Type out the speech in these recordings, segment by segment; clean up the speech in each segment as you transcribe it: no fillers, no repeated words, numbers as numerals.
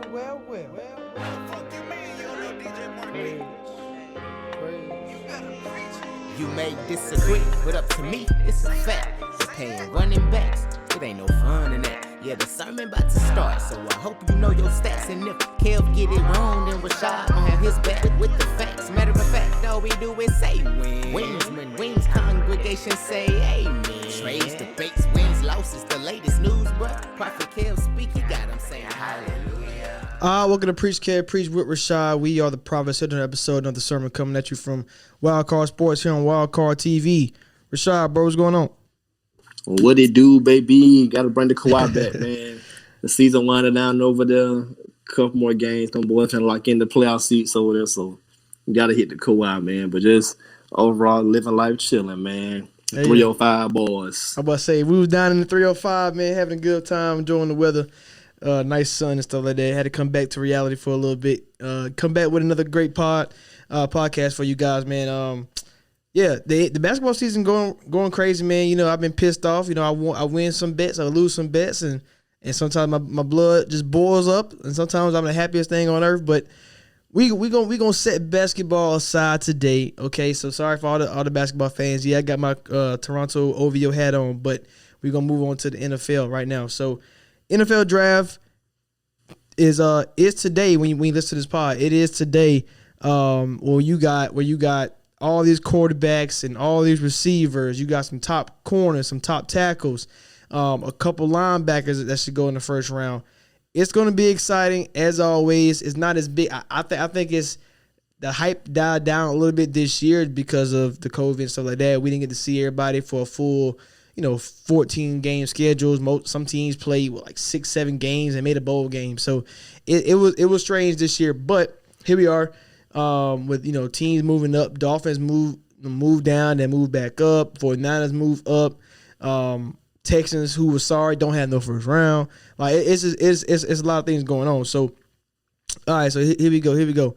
You may disagree, but up to me, it's a fact. They're paying running backs, it ain't no fun in that. Yeah, the sermon about to start, so I hope you know your stats. And if Kev get it wrong, then Rashad gon' have his back with the facts. Matter of fact, all we do is say wins. Wins when wings, congregation say amen. Trades, debates, wins, losses, the latest news, but Prophet Kev speak, he got him saying hallelujah. Welcome to Preach Kev, Preach with Rashad. We are the Prophets. Another episode of the sermon coming at you from Wildcard Sports here on Wildcard TV. Rashad, bro, what's going on? What it do, baby? Got to bring the Kawhi back, man. The season winding down over there. Couple more games. Them boys trying to lock in the playoff seats over there. So you got to hit the Kawhi, man. But just overall living life chilling, man. 305 boys. I'm about to say, we was down in the 305, man, having a good time, enjoying the weather. Nice sun and stuff like that. Had to come back to reality for a little bit. Come back with another great podcast for you guys, man. Yeah, the basketball season going crazy, man. You know, I've been pissed off. You know, I win some bets, I lose some bets, and sometimes my blood just boils up, and sometimes I'm the happiest thing on earth. But we gonna set basketball aside today, okay? So sorry for all the basketball fans. Yeah, I got my Toronto OVO hat on, but we're gonna move on to the NFL right now. So NFL draft is today when you listen to this pod. It is today. Where you got all these quarterbacks and all these receivers. You got some top corners, some top tackles, a couple linebackers that should go in the first round. It's going to be exciting as always. It's not as big. I think it's the hype died down a little bit this year because of the COVID and stuff like that. We didn't get to see everybody for a full 14 game schedules. Some teams played like 6-7 games and made a bowl game. So it was strange this year, but here we are. With teams moving up, Dolphins move down, then move back up. 49ers move up. Texans, who was sorry, don't have no first round. Like it's a lot of things going on. So all right, so here we go.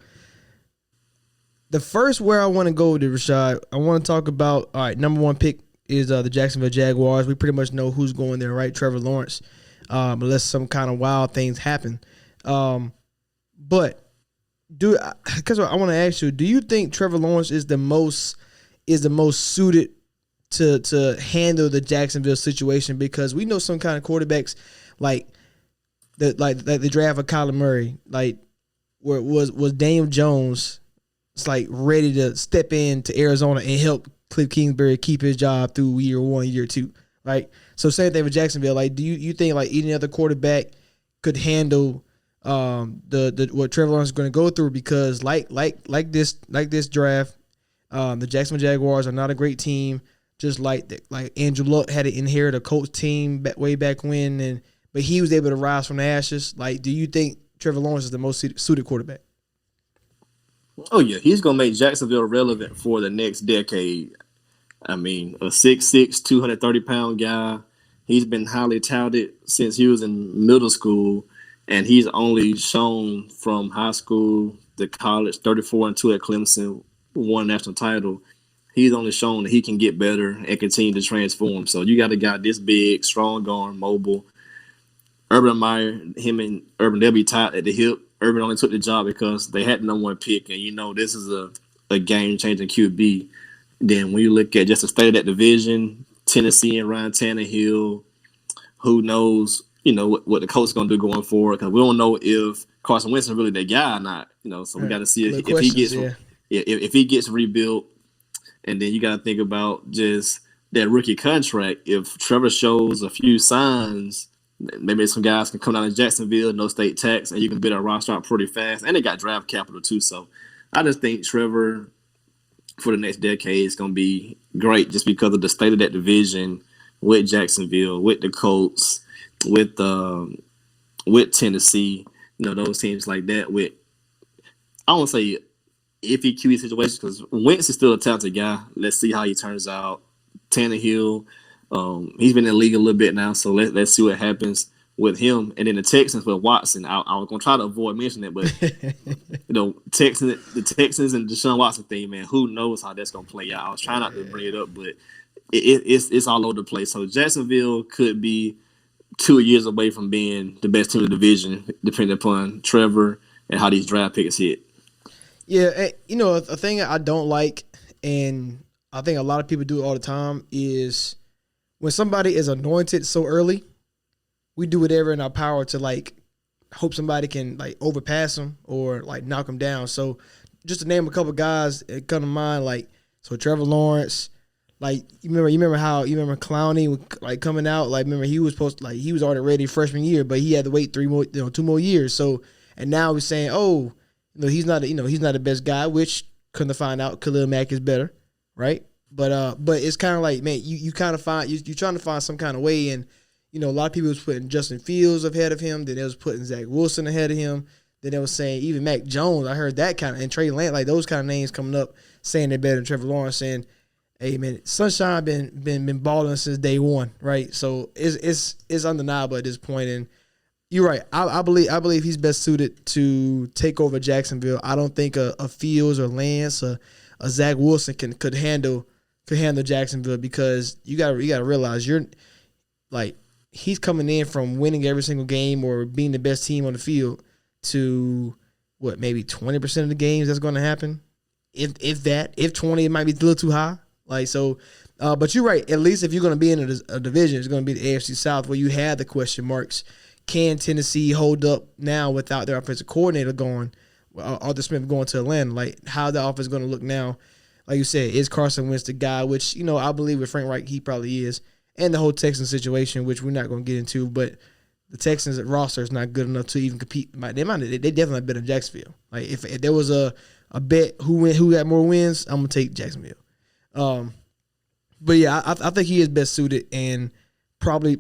The first where I want to go to, Rashad, I want to talk about, all right, number one pick is the Jacksonville Jaguars. We pretty much know who's going there, right? Trevor Lawrence, unless some kind of wild things happen. But because I want to ask you, do you think Trevor Lawrence is the most suited to handle the Jacksonville situation? Because we know some kind of quarterbacks like the draft of Kyle Murray, like where was Daniel Jones, it's like ready to step into Arizona and help Cliff Kingsbury keep his job through year one, year two, right? So same thing with Jacksonville. Like, do you think like any other quarterback could handle what Trevor Lawrence is going to go through? Because like this draft, the Jacksonville Jaguars are not a great team. Just like Andrew Luck had to inherit a coach team way back when, but he was able to rise from the ashes. Like, do you think Trevor Lawrence is the most suited quarterback? Oh, yeah. He's going to make Jacksonville relevant for the next decade. I mean, a 6'6", 230-pound guy. He's been highly touted since he was in middle school, and he's only shown from high school to college, 34-2 at Clemson, won a national title. He's only shown that he can get better and continue to transform. So you got a guy this big, strong arm, mobile. Urban Meyer, him and Urban, they'll be tied at the hip. Urban only took the job because they had the number one pick, and this is a game-changing QB. Then when you look at just the state of that division, Tennessee and Ryan Tannehill, who knows, what the coach is going to do going forward, because we don't know if Carson Wentz is really that guy or not. So we got to see if he gets rebuilt. And then you got to think about just that rookie contract. If Trevor shows a few signs, maybe some guys can come down to Jacksonville, no state tax, and you can build a roster out pretty fast. And they got draft capital too. So I just think Trevor for the next decade is going to be great just because of the state of that division with Jacksonville, with the Colts, with Tennessee, those teams like that. I won't say iffy QB situations because Wentz is still a talented guy. Let's see how he turns out. Tannehill, he's been in the league a little bit now, so let's see what happens with him. And then the Texans with Watson. I was gonna try to avoid mentioning it, but the Texans and Deshaun Watson thing, man, who knows how that's gonna play out. I was trying not to bring it up, but it's all over the place. So Jacksonville could be 2 years away from being the best team in the division, depending upon Trevor and how these draft picks hit. Yeah, a thing I don't like, and I think a lot of people do it all the time, is when somebody is anointed so early, we do whatever in our power to like hope somebody can like overpass them or like knock them down. So just to name a couple guys that come to mind, like so Trevor Lawrence, like you remember Clowney like coming out, like remember he was he was already ready freshman year, but he had to wait 2 more years. So and now we're saying, oh, he's not the best guy, which couldn't find out Khalil Mack is better, right? But it's kind of like, man, you kind of find you're trying to find some kind of way, and a lot of people was putting Justin Fields ahead of him, then they was putting Zach Wilson ahead of him, then they was saying even Mac Jones. I heard that kind of, and Trey Lance, like those kind of names coming up saying they're better than Trevor Lawrence, saying, hey man, Sunshine been balling since day one, right? So it's undeniable at this point, and you're right. I believe he's best suited to take over Jacksonville. I don't think a Fields or Lance or a Zach Wilson could handle Jacksonville, because you gotta realize you're like he's coming in from winning every single game or being the best team on the field to what, maybe 20% of the games that's going to happen. If 20, it might be a little too high. Like so, but you're right. At least if you're going to be in a division, it's going to be the AFC South, where you have the question marks. Can Tennessee hold up now without their offensive coordinator going, Arthur Smith going to Atlanta? Like how the offense is going to look now? Like you said, is Carson Wentz the guy? Which I believe with Frank Reich he probably is, and the whole Texans situation, which we're not going to get into. But the Texans' roster is not good enough to even compete. They definitely better than Jacksonville. Like if there was a bet who got more wins, I'm gonna take Jacksonville. But yeah, I think he is best suited, and probably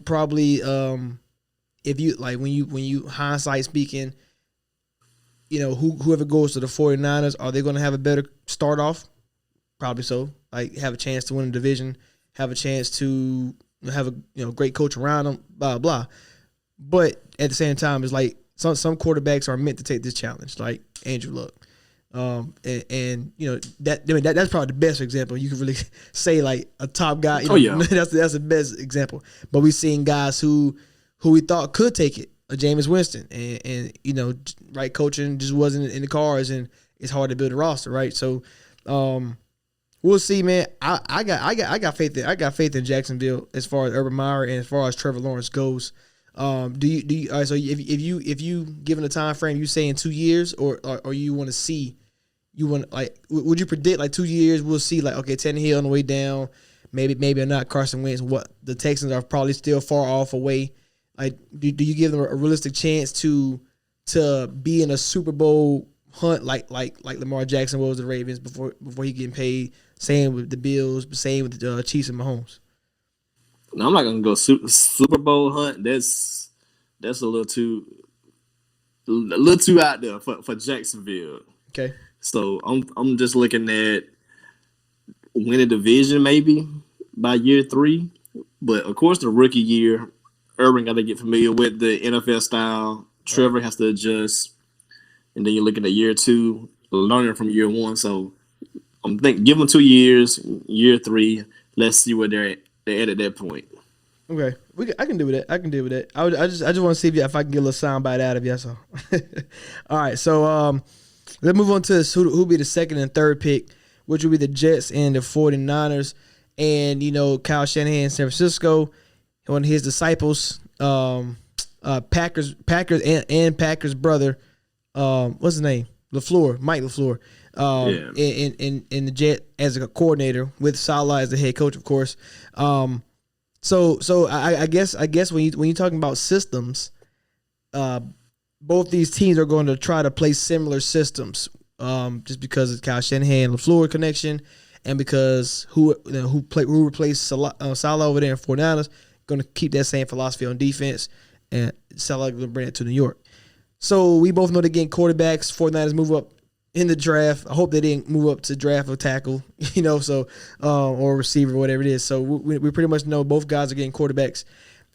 if you like when you hindsight speaking, whoever goes to the 49ers, are they going to have a better start off? Probably so. Like have a chance to win a division, have a chance to have a great coach around them, blah blah. But at the same time, it's like some quarterbacks are meant to take this challenge, like Andrew Luck. That's probably the best example you can really say, like a top guy. That's the best example. But we've seen guys who we thought could take it, Jameis Winston, and right coaching just wasn't in the cards, and it's hard to build a roster, right? So, we'll see, man. I got faith in Jacksonville as far as Urban Meyer and as far as Trevor Lawrence goes. Do you all right, so if you given a time frame, you say in 2 years, or you want to see, would you predict like 2 years we'll see, like, okay, Tannehill on the way down, maybe not Carson Wentz, what the Texans are probably still far off away. Like, do you give them a realistic chance to be in a Super Bowl hunt like Lamar Jackson was the Ravens before he getting paid? Same with the Bills, same with the Chiefs and Mahomes. No, I'm not gonna go Super Bowl hunt. That's a little too out there for Jacksonville. Okay. So I'm just looking at win a division maybe by year 3, but of course the rookie year, Urban got to get familiar with the NFL style. Trevor has to adjust, and then you're looking at year 2, learning from year 1. So I'm thinking give them 2 years, year 3. Let's see where they're at that point. Okay, I can do with that. I can deal with that. I just want to see if I can get a little soundbite out of you. So, all right. So let's move on to who'll be the second and third pick, which will be the Jets and the 49ers. And Kyle Shanahan in San Francisco, one of his disciples, Packers and Packers brother, what's his name? Mike LaFleur. In the Jet as a coordinator with Saleh as the head coach, of course. So I guess when you're talking about systems, both these teams are going to try to play similar systems, just because of Kyle Shanahan LaFleur connection, and because who replaced Saleh over there in 49ers, going to keep that same philosophy on defense, and Saleh going to bring it to New York. So we both know they're getting quarterbacks. 49ers move up in the draft. I hope they didn't move up to draft a tackle, or receiver, whatever it is. So we pretty much know both guys are getting quarterbacks.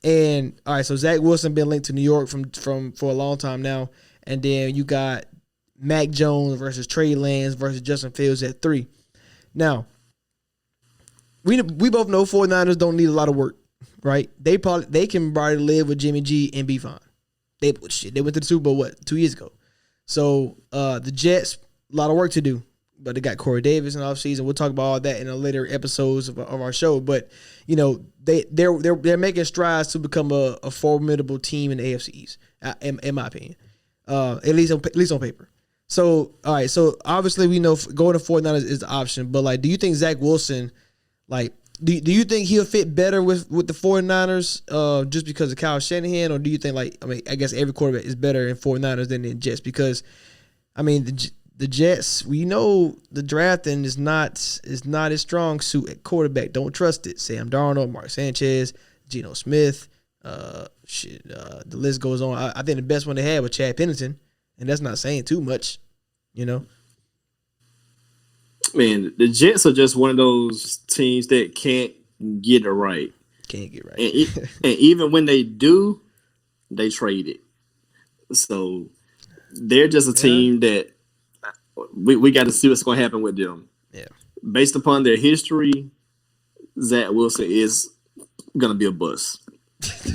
And all right, so Zach Wilson been linked to New York from for a long time now. And then you got Mac Jones versus Trey Lance versus Justin Fields at 3. Now, we both know 49ers don't need a lot of work. right? They can probably live with Jimmy G and be fine. They went to the Super Bowl 2 years ago. So the Jets, a lot of work to do, but they got Corey Davis in the offseason. We'll talk about all that in the later episodes of our show. But they're making strides to become a formidable team in the AFC East, in my opinion, at least on paper. So all right, so obviously we know going to 49ers is the option, but like, do you think Zach Wilson, like, do you think he'll fit better with the 49ers just because of Kyle Shanahan, or do you think, like, I mean, I guess every quarterback is better in 49ers than in Jets? Because I mean, the Jets, we know the drafting is not a strong suit at quarterback. Don't trust it. Sam Darnold, Mark Sanchez, Geno Smith, the list goes on. I think the best one they had was Chad Pennington, and that's not saying too much, you know. Man, the Jets are just one of those teams that can't get it right. Can't get right. And even when they do, they trade it. So they're just a team that we got to see what's going to happen with them. Yeah. Based upon their history, Zach Wilson is going to be a bust.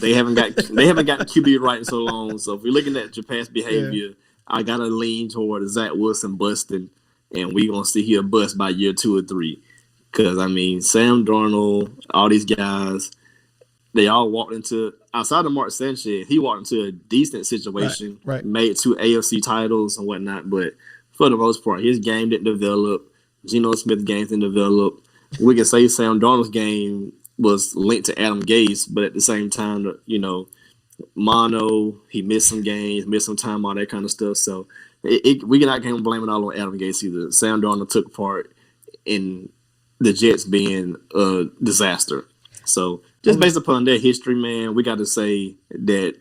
They haven't got the QB right in so long. So if we're looking at your past behavior, I got to lean toward Zach Wilson busting, and we're going to see here bust by year 2 or 3. Because, I mean, Sam Darnold, all these guys, they all walked into, outside of Mark Sanchez, he walked into a decent situation, right. Made 2 AFC titles and whatnot. But for the most part, his game didn't develop. Geno Smith's game didn't develop. We can say Sam Darnold's game was linked to Adam Gase, but at the same time, you know, mono, he missed some games, missed some time, all that kind of stuff. So we cannot blame it all on Adam Gase either. Sam Darnold took part in the Jets being a disaster. So just based upon their history, man, we got to say that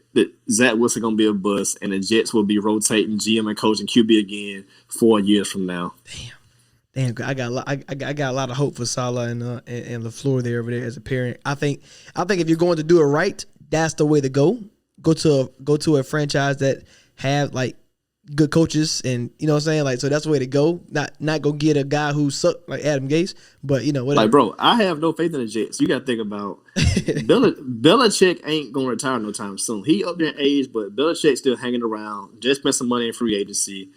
Zach Wilson going to be a bust, and the Jets will be rotating GM and coach and QB again 4 years from now. Damn, I got a lot of hope for Saleh and LaFleur there over there as a parent. I think if you're going to do it right, that's the way to go. Go to a franchise that have like good coaches, and you know what I'm saying, like, so that's the way to go. Not go get a guy who sucked like Adam Gase, but you know whatever. Like, bro, I have no faith in the Jets. You got to think about Belichick ain't gonna retire no time soon. He up there in age, but Belichick's still hanging around. Just spent some money in free agency.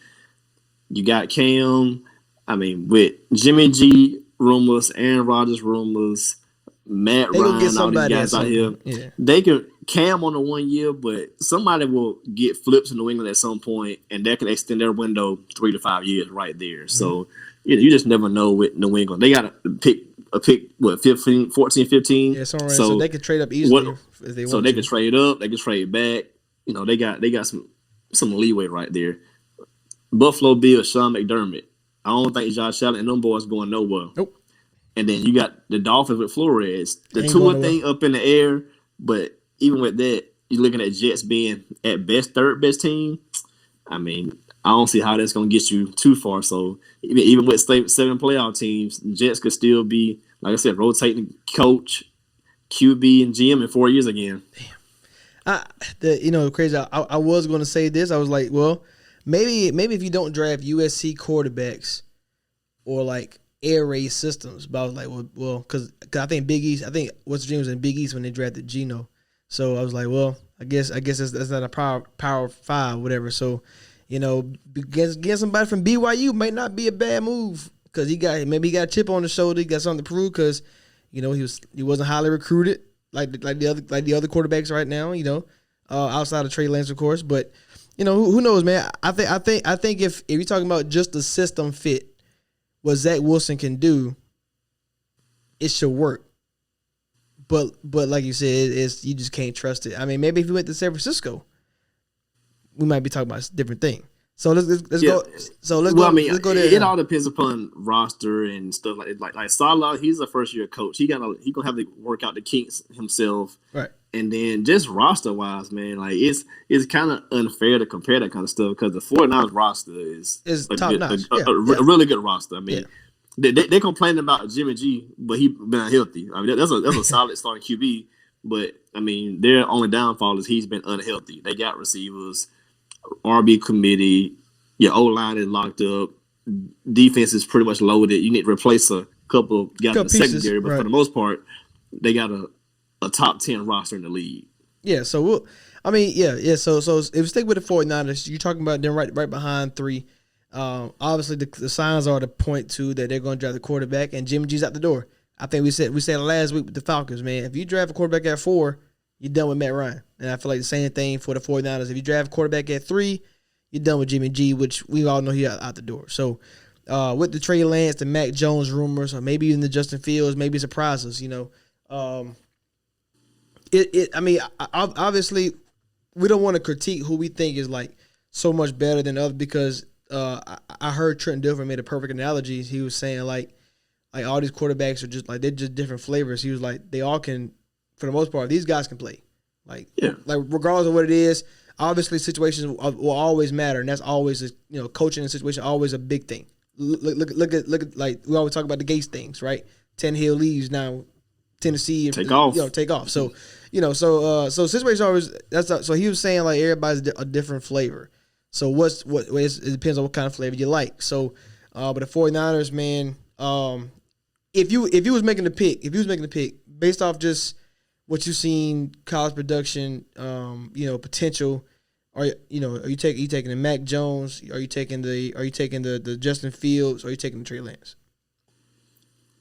You got Cam. I mean, with Jimmy G rumors, Aaron Rodgers rumors, Matt Ryan, all these guys out here, they can Cam on the 1 year, but somebody will get flips in New England at some point, and that can extend their window 3 to 5 years right there. Mm-hmm. So you just never know with New England. They got to pick what, 14, 15? Yeah, so they could trade up easily if they want. So they could trade up, they could trade back. You know, they got some leeway right there. Buffalo Bills, Sean McDermott. I don't think Josh Allen and them boys going nowhere. Nope. And then you got the Dolphins with Flores. The Tua thing up in the air, but even with that, you're looking at Jets being at best third best team. I mean, I don't see how that's going to get you too far. So even with 7 playoff teams, Jets could still be, like I said, rotating coach, QB, and GM in 4 years again. Damn. Crazy. I was going to say this. I was like, well, maybe if you don't draft USC quarterbacks or like air raid systems, but I was like, well, because I think Big East. I think what's the dream was in Big East when they drafted Geno. So I was like, well, I guess that's not a power 5, whatever. So, getting somebody from BYU might not be a bad move because he got a chip on the shoulder. He got something to prove because, he wasn't highly recruited like the other quarterbacks right now. Outside of Trey Lance, of course, but who knows, man. I think if you're talking about just the system fit, what Zach Wilson can do, it should work. But like you said, you just can't trust it. I mean, maybe if we went to San Francisco, we might be talking about a different thing. So let's go. So let's go. Let's go there. It all depends upon roster and stuff like Saleh. He's a first year coach. He gonna have to work out the kinks himself. Right. And then just roster wise, man, like it's kind of unfair to compare that kind of stuff because the 49ers roster is top notch. A really good roster. I mean, they complain about Jimmy G, but he been unhealthy. I mean, that's a solid starting QB. But I mean, their only downfall is he's been unhealthy. They got receivers, RB committee, your O line is locked up, defense is pretty much loaded. You need to replace a couple guys in the secondary, but for the most part, they got a a top 10 roster in the league. Yeah, so So if we stick with the 49ers, you're talking about them right behind 3. Obviously, the signs are to point to that they're going to draft the quarterback, and Jimmy G's out the door. I think we said last week with the Falcons, man. If you draft a quarterback at 4, you're done with Matt Ryan. And I feel like the same thing for the 49ers. If you draft a quarterback at 3, you're done with Jimmy G, which we all know he's out the door. So with the Trey Lance, the Mac Jones rumors, or maybe even the Justin Fields, maybe surprises, obviously, we don't want to critique who we think is like so much better than others because I heard Trent Dilfer made a perfect analogy. He was saying like all these quarterbacks are just like they're just different flavors. He was like they all can, for the most part, these guys can play. Like regardless of what it is, obviously situations will always matter, and that's always coaching and situation always a big thing. Look at like we always talk about the Gates things, right? Tannehill leaves now. Tennessee take off. So so situations always so he was saying like everybody's a different flavor. So it depends on what kind of flavor you like. So but the 49ers, man, if you was making the pick based off just what you've seen, college production, potential, are you taking the Mac Jones? Are you taking the Justin Fields? Or are you taking the Trey Lance?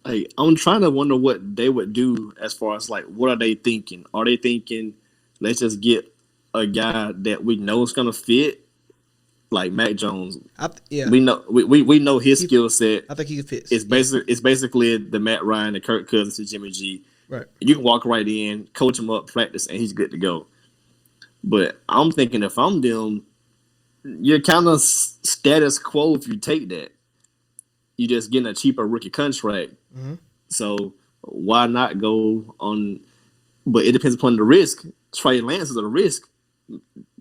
Hey, I'm trying to wonder what they would do as far as like what are they thinking? Are they thinking let's just get a guy that we know is gonna fit, like Mac Jones? We know his skill set. I think he fits. It's basically the Matt Ryan, the Kirk Cousins, to Jimmy G. Right. You can walk right in, coach him up, practice, and he's good to go. But I'm thinking if I'm them, you're kind of status quo if you take that. You're just getting a cheaper rookie contract. Mm-hmm. So why not go on? But it depends upon the risk. Trey Lance is a risk.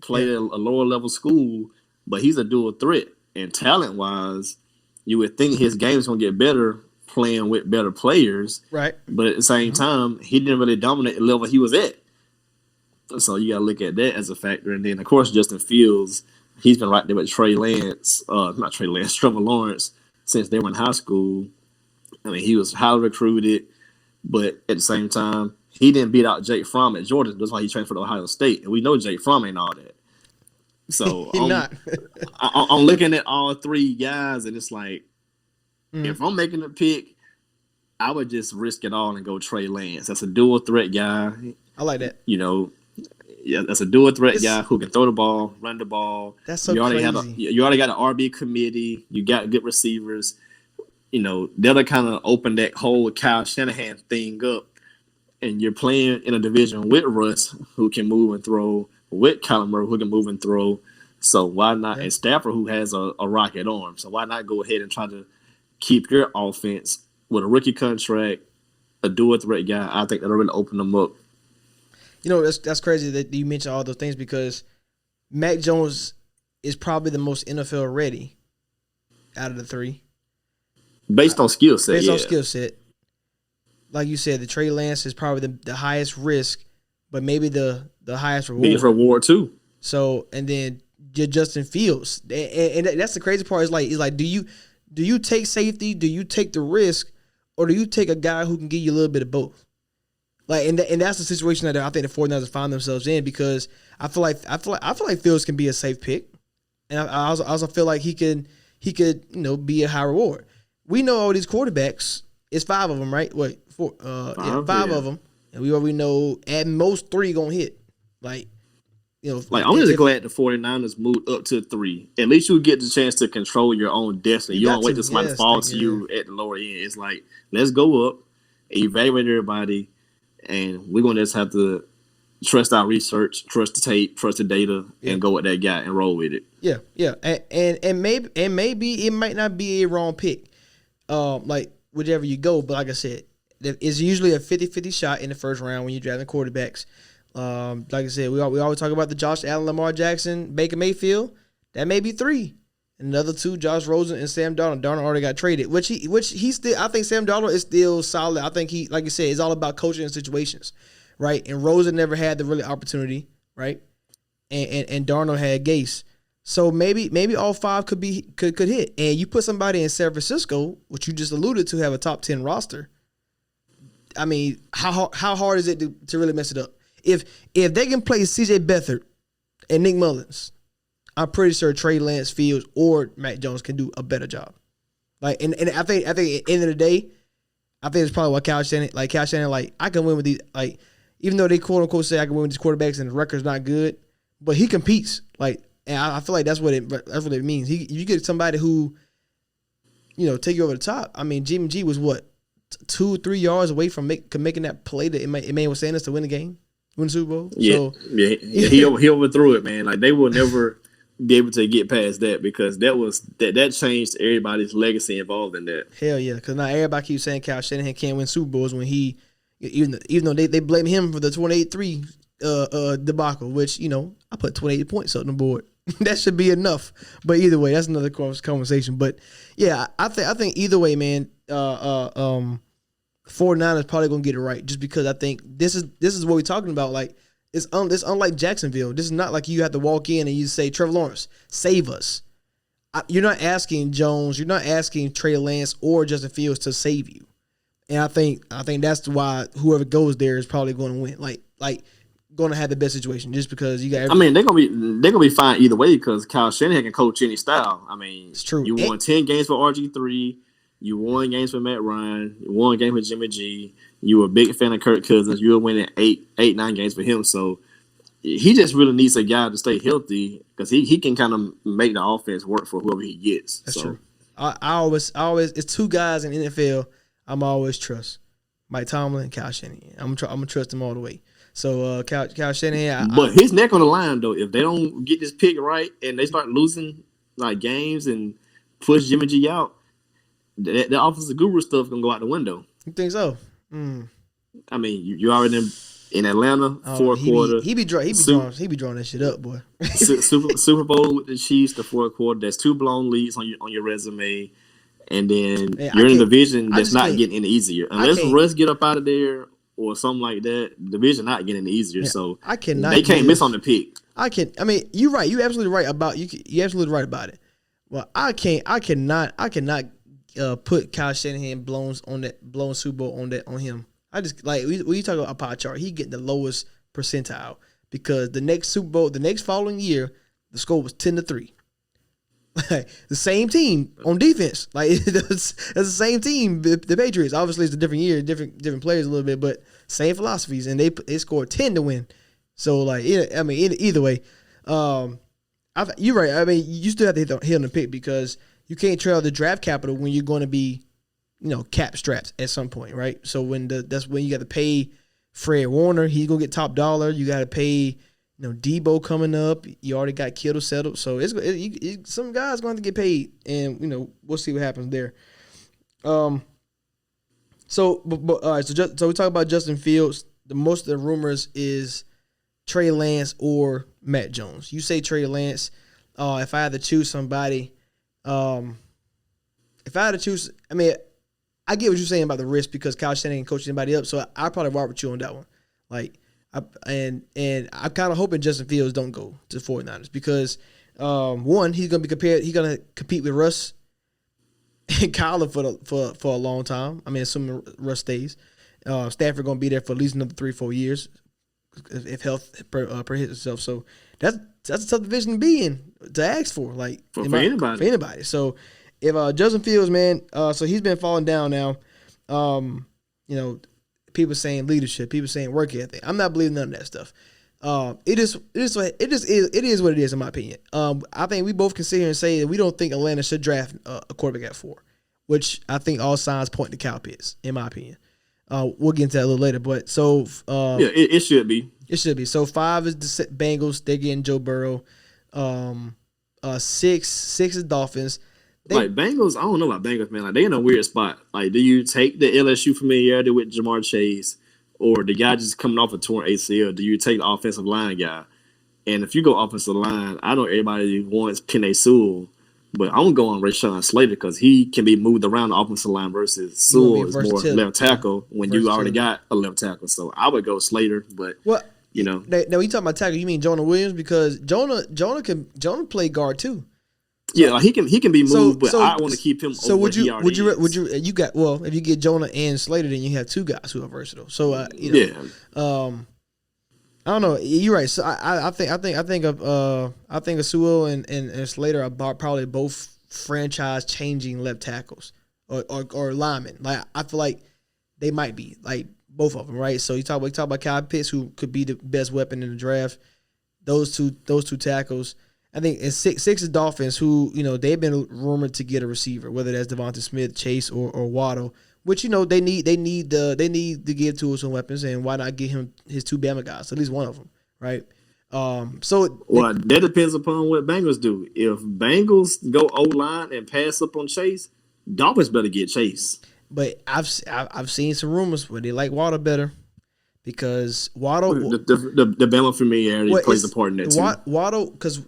Play at a lower level school, but he's a dual threat. And talent wise, you would think his game is going to get better playing with better players. Right. But at the same time, he didn't really dominate the level he was at. So you got to look at that as a factor. And then, of course, Justin Fields, he's been right there with Trevor Lawrence since they were in high school. I mean, he was highly recruited, but at the same time, he didn't beat out Jake Fromm at Georgia. That's why he transferred to Ohio State. And we know Jake Fromm ain't all that. So I'm looking at all 3 guys, and it's like, if I'm making a pick, I would just risk it all and go Trey Lance. That's a dual threat guy. I like that. That's a dual threat guy who can throw the ball, run the ball. That's so crazy. You already got an RB committee. You got good receivers. They'll kind of open that whole Kyle Shanahan thing up. And you're playing in a division with Russ, who can move and throw, with Kyle Murray, who can move and throw. So why not? And Stafford, who has a rocket arm. So why not go ahead and try to keep your offense with a rookie contract, a dual threat guy? I think that'll really open them up. That's crazy that you mentioned all those things because Mac Jones is probably the most NFL ready out of the 3. Based on skill set. Based on skill set. Like you said, the Trey Lance is probably the highest risk, but maybe the highest reward. Biggest reward too. So, and then Justin Fields. And that's the crazy part. Is like, do you take safety? Do you take the risk? Or do you take a guy who can give you a little bit of both? Like, and that's the situation that I think the 49ers find themselves in because I feel like Fields can be a safe pick, and I also feel like he could be a high reward. We know all these quarterbacks. It's 5 of them, right? Wait, 4? 5 of them, and we already know at most 3 gonna hit. I'm just glad the 49ers moved up to 3. At least you get the chance to control your own destiny. You don't wait till somebody falls to you at the lower end. It's like, let's go up, evaluate everybody, and we're going to just have to trust our research, trust the tape, trust the data, and go with that guy and roll with it. Yeah. And maybe it might not be a wrong pick, whichever you go. But like I said, it's usually a 50-50 shot in the first round when you're drafting quarterbacks. Like I said, we always talk about the Josh Allen, Lamar Jackson, Baker Mayfield. That may be 3. Another 2, Josh Rosen and Sam Darnold. Darnold already got traded, which he still. I think Sam Darnold is still solid. I think he, like you said, is all about coaching and situations, right? And Rosen never had the really opportunity, right? And Darnold had Gase. So maybe all 5 could hit. And you put somebody in San Francisco, which you just alluded to, have a top 10 roster. I mean, how hard is it to really mess it up? If they can play C.J. Beathard and Nick Mullins, I'm pretty sure Trey Lance, Fields, or Mac Jones can do a better job. Like, and I think at the end of the day, I think it's probably what Kyle Shanahan, like, I can win with these, like, even though they quote unquote say I can win with these quarterbacks and the record's not good, but he competes. Like, and I feel like that's what it means. You get somebody who, take you over the top. I mean, Jimmy G was what, 2-3 yards away from making that play that Emmanuel Sanders to win the game, win the Super Bowl. Yeah, so, he overthrew it, man. Like, they will never be able to get past that because that changed everybody's legacy involved in that. Hell yeah, because now everybody keeps saying Kyle Shanahan can't win Super Bowls when he, even though they blame him for the 28-3 debacle, which I put 28 points on the board. That should be enough. But either way, that's another conversation. But yeah, I think either way, man, 49ers probably gonna get it right just because I think this is what we're talking about. Like, it's unlike Jacksonville. This is not like you have to walk in and you say, Trevor Lawrence, save us. You're not asking Jones, you're not asking Trey Lance or Justin Fields to save you. And I think that's why whoever goes there is probably going to win. Like going to have the best situation just because you got. I mean, they're gonna be fine either way because Kyle Shanahan can coach any style. I mean, it's true. You won 10 games for RG3. You won games for Matt Ryan. You won a game for Jimmy G. You were a big fan of Kirk Cousins. You were winning 9 games for him. So he just really needs a guy to stay healthy because he can kind of make the offense work for whoever he gets. That's true. I always it's two guys in the NFL I'm always trust. Mike Tomlin and Kyle Shanahan. I'm gonna trust them all the way. So Kyle Shanahan. But his neck on the line though, if they don't get this pick right and they start losing like games and push Jimmy G out, the offensive guru stuff gonna go out the window. You think so? I mean, you already in Atlanta, fourth quarter. He be drawing that shit up, boy. Super Bowl with the Chiefs, the fourth quarter. There's 2 blown leads on your resume, and then you're in a division that's not getting any easier unless Russ get up out of there or something like that. The division not getting any easier, so I cannot. They can't miss on the pick. I mean, you're right. You're absolutely right about You're absolutely right about it. Well, I cannot put Kyle Shanahan blown Super Bowl on him. I just like when you talk about a pie chart, he getting the lowest percentile because the next Super Bowl, the next following year, the score was 10-3. Like the same team on defense, like it's the same team. The Patriots, obviously, it's a different year, different players a little bit, but same philosophies, and they scored 10 to win. So like, I mean, either way, you're right. I mean, you still have to hit on the pick because you can't trail the draft capital when you're going to be, cap strapped at some point, right? So that's when you got to pay Fred Warner. He's gonna get top dollar. You got to pay, Debo coming up. You already got Kittle settled. So some guys going to get paid, and we'll see what happens there. So all right. So we talk about Justin Fields. The most of the rumors is Trey Lance or Matt Jones. You say Trey Lance. If I had to choose somebody, I mean, I get what you're saying about the risk because Kyle Shanahan ain't coaching anybody up, so I probably rock with you on that one. Like, I'm kind of hoping Justin Fields don't go to the 49ers because one, he's gonna compete with Russ and Kyler for a long time. I mean, assuming Russ stays. Stafford gonna be there for at least another 3-4 years if health permits itself. So that's a tough division to be in to ask for, like for anybody. So if Justin Fields, man, so he's been falling down now. People saying leadership, people saying work ethic. I'm not believing none of that stuff. It is what it is in my opinion. I think we both can sit here and say that we don't think Atlanta should draft a quarterback at 4, which I think all signs point to Kyle Pitts, in my opinion. We'll get into that a little later, but so it should be. It should be. So 5 is the Bengals. They're getting Joe Burrow. 6 is Dolphins. Bengals, I don't know about Bengals, man. Like, they in a weird spot. Like, do you take the LSU familiarity with Jamar Chase or the guy just coming off a torn ACL? Do you take the offensive line guy? And if you go offensive line, I know everybody wants Penei Sewell, but I'm going to go on Rashad Slater because he can be moved around the offensive line versus Sewell is more left tackle when you already got a left tackle. So I would go Slater, but now you talking about tackle, you mean Jonah Williams because Jonah play guard too. Yeah, like he can be moved, but I want to keep him. So over would you what he already is. you got well if you get Jonah and Slater, then you have two guys who are versatile. So I don't know. You're right. So I think of Sewell and Slater are probably both franchise changing left tackles or linemen. Like I feel like they might be like both of them, right? So you talk about Kyle Pitts, who could be the best weapon in the draft. Those two tackles. I think it's six is Dolphins, who they've been rumored to get a receiver, whether that's Devonta Smith, Chase, or Waddle. Which they need to give to some weapons, and why not get him his two Bama guys, at least one of them, right? That depends upon what Bengals do. If Bengals go O-line and pass up on Chase, Dolphins better get Chase. But I've seen some rumors where they like Waddle better because Waddle the Bama familiarity plays a part in that too. Waddle because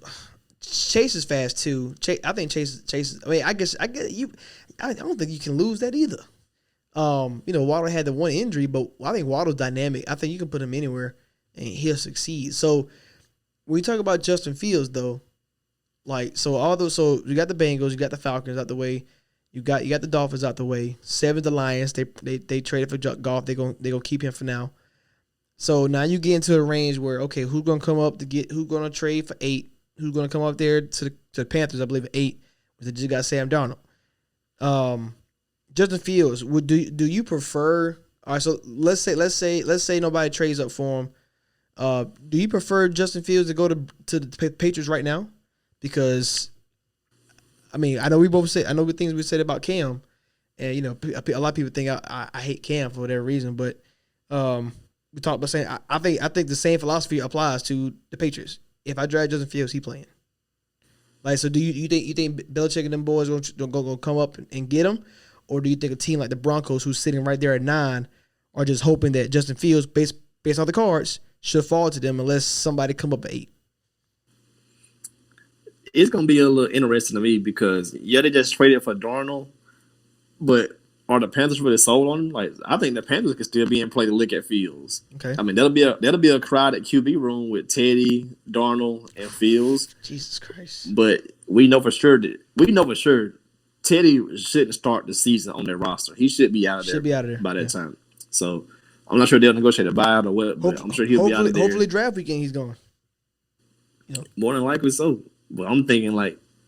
Chase is fast too. I think Chase. I mean, I get you. I don't think you can lose that either. Waddle had the one injury, but I think Waddle's dynamic. I think you can put him anywhere and he'll succeed. So when you talk about Justin Fields, though, so you got the Bengals, you got the Falcons out the way, you got the Dolphins out the way. 7 the Lions. They traded for Goff. They gonna keep him for now. So now you get into a range where who's gonna come up who's gonna trade for 8? Who's gonna come up there to the Panthers? I believe at 8. They just got Sam Darnold. Justin Fields, do you prefer? All right, so let's say nobody trades up for him. Do you prefer Justin Fields to go to the Patriots right now? Because I mean, I know the things we said about Cam, and a lot of people think I hate Cam for whatever reason, but we talked about saying I think the same philosophy applies to the Patriots. If I draft Justin Fields, he playing. Like, so do you think Belichick and them boys gonna come up and get him? Or do you think a team like the Broncos, who's sitting right there at 9, are just hoping that Justin Fields, based on the cards, should fall to them unless somebody come up at 8? It's going to be a little interesting to me because, they just traded for Darnold, but are the Panthers really sold on him? Like, I think the Panthers could still be in play to look at Fields. Okay. I mean, that'll be a crowded QB room with Teddy, Darnold, and Fields. Jesus Christ. But we know for sure Teddy shouldn't start the season on their roster. He should be out of there by that time. So I'm not sure they'll negotiate a buyout or what, but I'm sure he'll be out of there. Hopefully draft weekend he's gone. More than likely so. But I'm thinking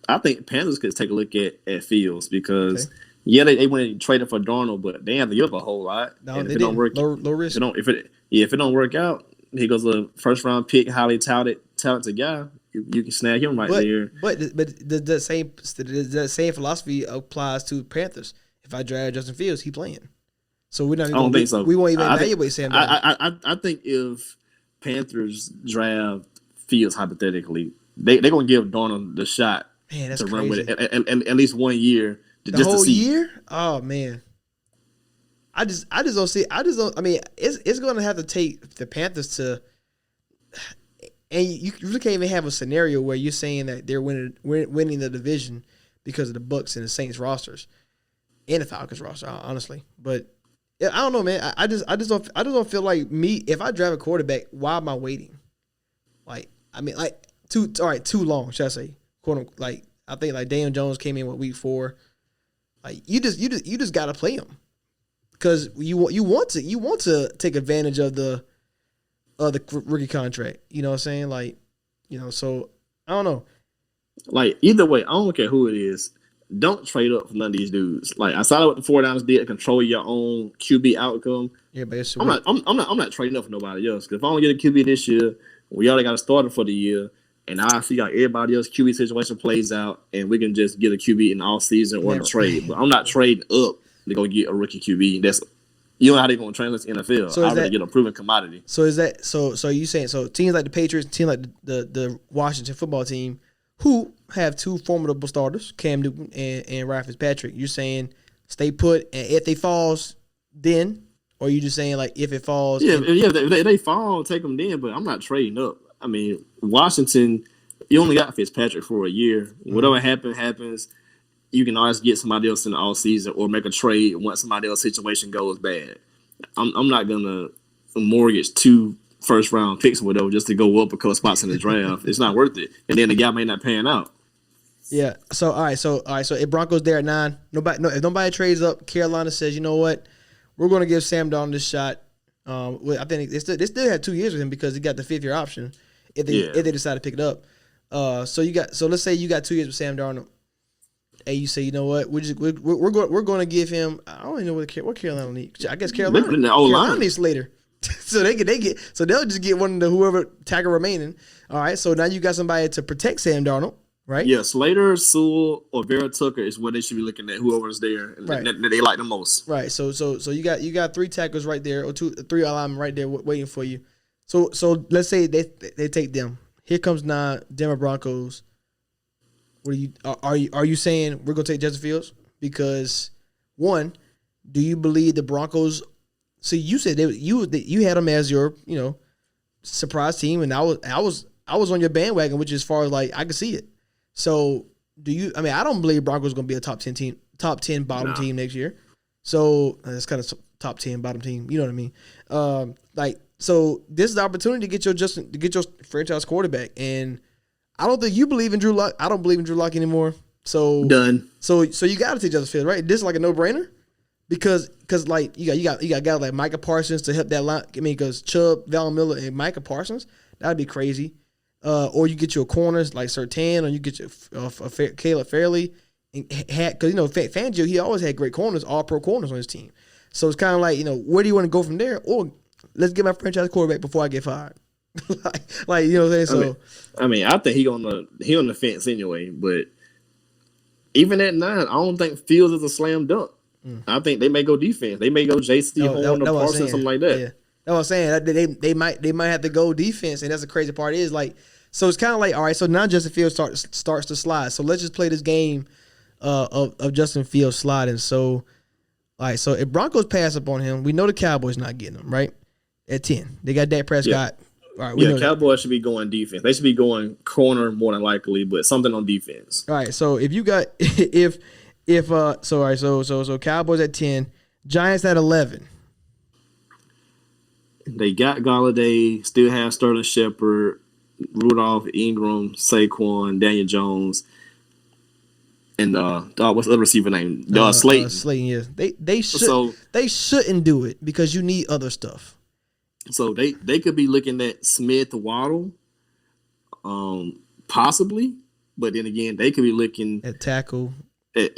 I think Panthers could take a look at Fields because they went and traded for Darnold, but they have to give up a whole lot. No, they didn't. Low risk. If it don't work out, he goes a first round pick, highly talented guy. You can snag him there. But the same philosophy applies to Panthers. If I draft Justin Fields, he playing. So we're not. I don't think so. We won't even evaluate Sam Darnold. I think if Panthers draft Fields hypothetically, they're gonna give Darnold the shot to run with it at least 1 year. The whole year? Oh man. I just don't see. I mean, it's going to have to take the Panthers to. And you really can't even have a scenario where you're saying that they're winning the division because of the Bucs and the Saints rosters and the Falcons roster, honestly. But I don't know, man. I just don't feel like if I draft a quarterback, why am I waiting? Too long, should I say? I think Daniel Jones came in week 4. Like you just got to play him because you want to take advantage of the rookie contract. You know what I'm saying? So I don't know. Either way, I don't care who it is. Don't trade up for none of these dudes. I saw what the 49ers did to control your own QB outcome. Yeah, but I'm not trading up for nobody else. Because if I don't get a QB this year, we already got a starter for the year, and I see how everybody else QB situation plays out, and we can just get a QB in the off season or in a trade. But I'm not trading up to go get a rookie QB. You know how they're going to translate to the NFL. So I'd rather get a proven commodity. So is that so you saying teams like the Patriots, teams like the Washington football team, who have 2 formidable starters, Cam Newton and Ryan Fitzpatrick, you're saying stay put, and if they falls, then, or you just saying if it falls? Yeah, if they fall, take them then. But I'm not trading up. I mean, Washington, you only got Fitzpatrick for a year. Mm-hmm. Whatever happens. You can always get somebody else in the off season or make a trade once somebody else's situation goes bad. I'm not gonna mortgage 2 first round picks or whatever just to go up a couple spots in the draft. It's not worth it. And then the guy may not pan out. Yeah. So all right. So if Broncos there at 9, if nobody trades up, Carolina says, you know what, we're going to give Sam Darnold this shot. Well, I think they still have 2 years with him because he got the 5th year option if they decide to pick it up. So let's say you got 2 years with Sam Darnold, and you say, you know what, we're going to give him. I don't even know what Carolina needs. I guess Carolina needs Slater. So they'll just get one of the whoever tackle remaining. All right. So now you got somebody to protect Sam Darnold. Right. Yeah, Slater, Sewell, or Vera Tucker is what they should be looking at. Whoever's there, right, that they like the most. Right. So you got 3 tackles right there, or 3 linemen right there waiting for you. So let's say they take them. Here comes 9 Denver Broncos. What are you saying we're gonna take Justin Fields? Because one, do you believe the Broncos? So you said you had them as your surprise team, and I was on your bandwagon, which as far as like I could see it. So do you? I mean, I don't believe Broncos going to be a top 10 bottom team next year. So it's kind of top 10 bottom team. You know what I mean? So this is the opportunity to get your franchise quarterback. And I don't think you believe in Drew Lock. I don't believe in Drew Lock anymore. So done. So you got to take Justin Fields, right? This is like a no brainer because like you got guys like Micah Parsons to help that line. I mean, because Chubb, Val Miller, and Micah Parsons, that'd be crazy. Or you get your corners like Surtain, or you get your Caleb Fairley, because Fangio, he always had great corners, all pro corners on his team. So it's kind of like where do you want to go from there? Or let's get my franchise quarterback before I get fired. like you know what I'm saying? I think he on the fence anyway. But even at 9, I don't think Fields is a slam dunk. I think they may go defense. They may go JC Horn or Parsons, something like that. Yeah. That's what I'm saying. They might have to go defense, and that's the crazy part is like. So it's kind of like, all right, so now Justin Fields starts to slide. So let's just play this game of Justin Fields sliding. So, all right, so if Broncos pass up on him, we know the Cowboys not getting him, right? At 10. They got Dak Prescott. Yeah. All right, Cowboys should be going defense. They should be going corner more than likely, but something on defense. All right, so if you got so Cowboys at 10, Giants at 11. They got Galladay, still have Sterling Shepard, Rudolph, Ingram, Saquon, Daniel Jones, and what's the other receiver name? Slayton. Slayton, yes. They shouldn't do it because you need other stuff. So they could be looking at Smith, Waddle, possibly, but then again they could be looking at tackle. At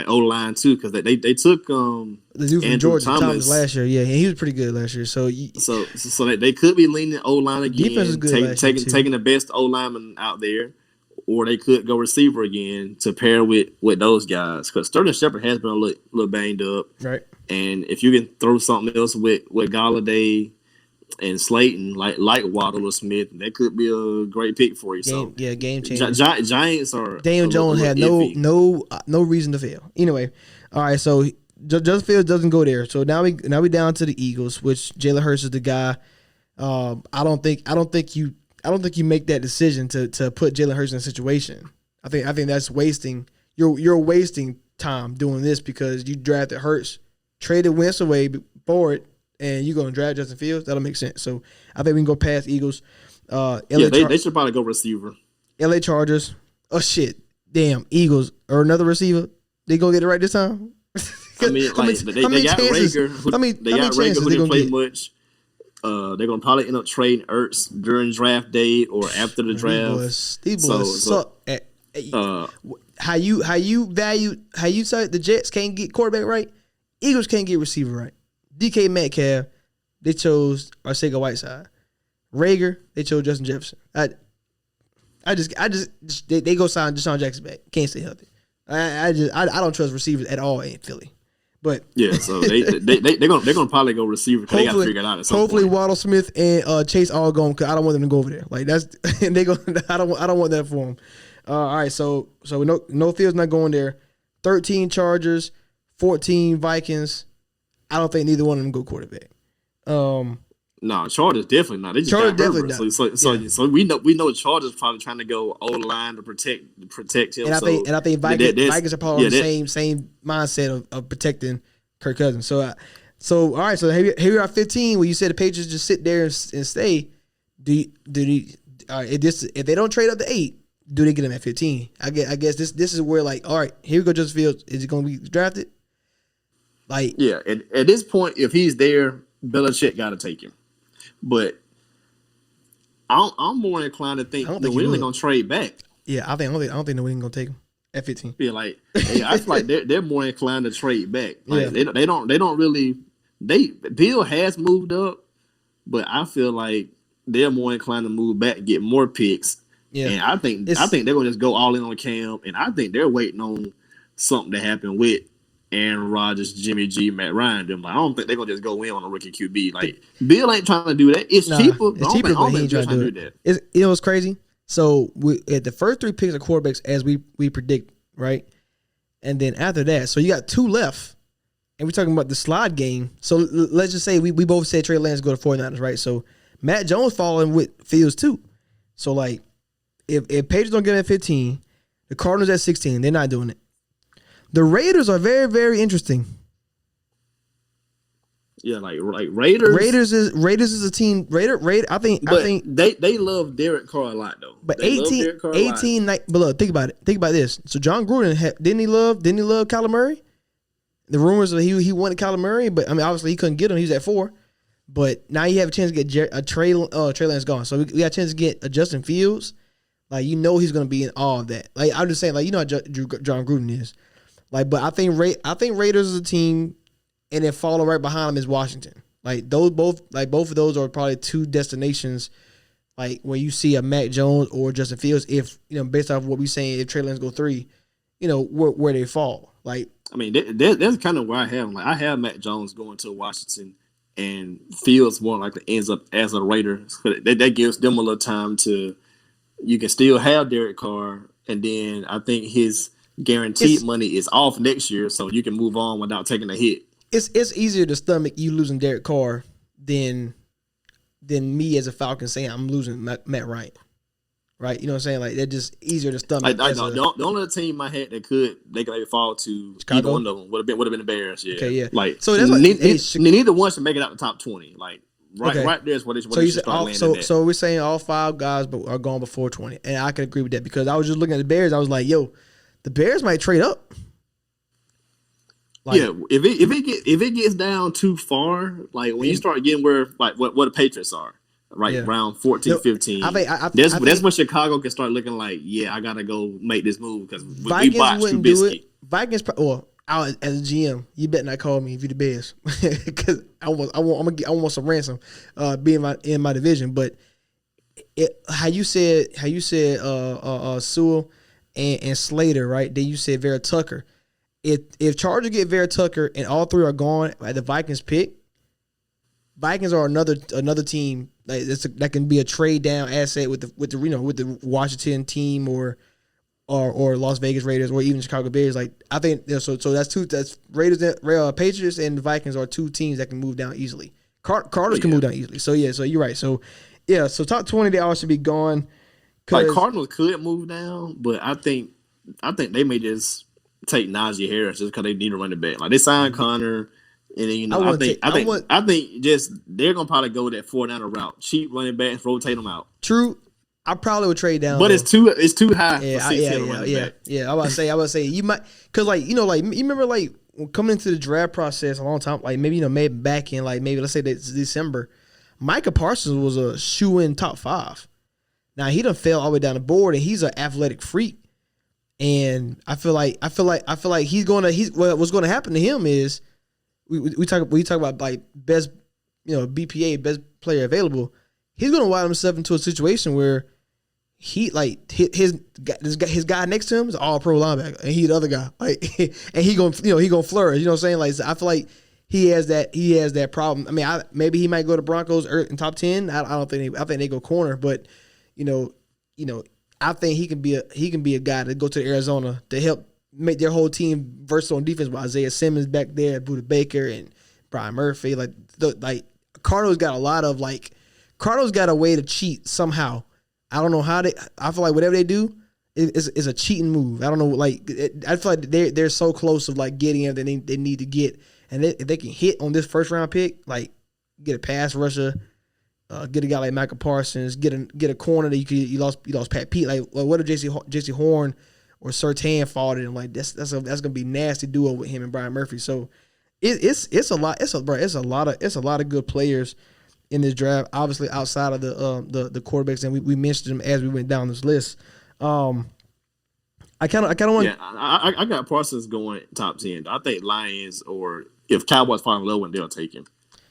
O-line too, because they took the dude from Andrew Georgia Thomas last year. Yeah, he was pretty good last year. So they could be leaning O-line again, defense is good taking the best O-lineman out there, or they could go receiver again to pair with those guys. Because Sterling Shepard has been a little banged up, right? And if you can throw something else with Galladay and Slayton, like Waddle or Smith, that could be a great pick for you. Game changer. Giants are. Daniel Jones had no reason to fail. Anyway, all right. So Justin Fields doesn't go there. So now we down to the Eagles, which Jalen Hurts is the guy. I don't think you make that decision to put Jalen Hurts in a situation. I think that's wasting. You're wasting time doing this because you drafted Hurts, traded Wentz away for it. And you're going to draft Justin Fields? That'll make sense. So I think we can go past Eagles. They should probably go receiver. LA Chargers. Oh, shit. Damn. Eagles or another receiver. They going to get it right this time? They got Rager. They got Rager who didn't play much. They're going to probably end up trading Ertz during draft day or after the draft. These boys suck. How you say the Jets can't get quarterback right? Eagles can't get receiver right. DK Metcalf, they chose Arcega Whiteside. Rager, they chose Justin Jefferson. They go sign Deshaun Jackson back. Can't stay healthy. I don't trust receivers at all in Philly. But yeah, so they're gonna probably go receiver because they got to figure it out. Hopefully, Waddle Smith and Chase all going because I don't want them to go over there. Like that's they go. I don't want that for them. All right, so no Fields not going there. 13 Chargers, 14 Vikings. I don't think neither one of them go quarterback. No, Chargers definitely not. They just Chargers got definitely Herbert. So we know Chargers probably trying to go O-line to protect him. And I think Vikings are probably on the same mindset of protecting Kirk Cousins. So all right. So here we are at 15. Where you said the Patriots just sit there and stay. If they don't trade up to 8, do they get him at 15? I guess this is where like, all right, here we go. Justin Fields, is he going to be drafted? Like, yeah, at this point, if he's there, Belichick got to take him. But I'm more inclined to think New England going to trade back. Yeah, I don't think New England going to take him at 15. Yeah, like I feel like they're more inclined to trade back. Like, they don't really. Bill has moved up, but I feel like they're more inclined to move back, get more picks. Yeah, and I think they're gonna just go all in on Cam, and I think they're waiting on something to happen with Aaron Rodgers, Jimmy G, Matt Ryan. Them, like, I don't think they're gonna just go in on a rookie QB. Like, Bill ain't trying to do that. It's cheaper. It's cheaper, but he ain't trying to do that. You know what's crazy? So at the first 3 picks of quarterbacks as we predict, right? And then after that, so you got 2 left, and we're talking about the slide game. So let's just say we both said Trey Lance go to 49ers, right? So Matt Jones falling with Fields too. So like, if Patriots don't get him at 15, the Cardinals at 16, they're not doing it. The Raiders are very, very interesting. Yeah, like Raiders. Raiders is a team. I think they love Derek Carr a lot though. But 18, but look, think about it. Think about this. So John Gruden didn't he love Kyler Murray? The rumors that he wanted Kyler Murray, but I mean obviously he couldn't get him. He was at 4. But now you have a chance to get Trey Lance gone. So we got a chance to get a Justin Fields. Like, you know he's gonna be in all of that. Like, I'm just saying, like, you know how John Gruden is. Like, but I think Raiders is a team, and then following right behind them is Washington. Like, both of those are probably 2 destinations. Like, where you see a Mac Jones or Justin Fields, if you know, based off what we're saying, if Trey Lance go 3, you know where they fall. Like, I mean, that's kind of where I have them. Like, I have Mac Jones going to Washington, and Fields more likely ends up as a Raider. That gives them a little time to. You can still have Derek Carr, and then I think his guaranteed money is off next year, so you can move on without taking a hit. It's easier to stomach you losing Derek Carr than me as a Falcon saying I'm losing Matt Ryan, right? You know what I'm saying? Like, they're just easier to stomach. The only team I had that could fall to Chicago? Either one of them would have been the Bears. Yeah, okay, yeah. Like, so that's neither one should make it out the top 20. Like. Right there's what it should start landing at. So we're saying all 5 guys are gone before 20, and I can agree with that because I was just looking at the Bears. I was like, yo, the Bears might trade up. Like, yeah, if it gets down too far, like when you start getting where like what the Patriots are, right, around 14, 15. That's when Chicago can start looking like, yeah, I gotta go make this move because we botched Trubisky. Vikings, as a GM, you better not call me if you're the Bears because I want some ransom, being in my division. But how you said Sewell and Slater, right? Then you said Vera Tucker. If Chargers get Vera Tucker and all 3 are gone at the Vikings pick, Vikings are another team that can be a trade down asset with the Washington team or Las Vegas Raiders or even Chicago Bears. Like, I think so that's Raiders, Patriots and the Vikings are 2 teams that can move down easily. Cardinals can move down easily. So yeah, so you're right. So yeah, so top 20 they all should be gone. Like, Cardinals could move down, but I think they may just take Najee Harris just because they need a running back. Like, they signed Connor, and then I think just they're gonna probably go that 49er route. Cheap running backs, rotate them out. True. I probably would trade down, but it's too high. Yeah, I was about to say you might, cause like you remember like coming into the draft process a long time, like maybe back in like maybe let's say that's December, Micah Parsons was a shoe-in top 5. Now he done fell all the way down the board, and he's an athletic freak, and I feel like what's gonna happen to him is we talk about like best BPA best player available. He's gonna wind himself into a situation where he like his guy next to him is all pro linebacker, and he the other guy, like, and he gonna flourish. You know what I'm saying? Like, so I feel like he has that problem. I mean, maybe he might go to Broncos in top 10. I think they go corner, but I think he can be a guy to go to Arizona to help make their whole team versatile on defense with Isaiah Simmons back there, Budda Baker and Brian Murphy. Like Cardinals got a way to cheat somehow. I don't know how I feel like whatever they do is a cheating move. I don't know. Like, I feel like they're so close of like getting everything they need to get, and if they can hit on this first round pick, like get a pass rusher, Get a guy like Michael Parsons. Get a corner that you lost Pat Pete. Like what if JC Horn or Surtain fought him? Like that's gonna be nasty duo with him and Brian Murphy. So it's a lot. It's a lot of good players in this draft. Obviously outside of the quarterbacks, and we mentioned them as we went down this list. I kind of want. Yeah, I got Parsons going top 10. I think Lions or if Cowboys find low one, they'll take him.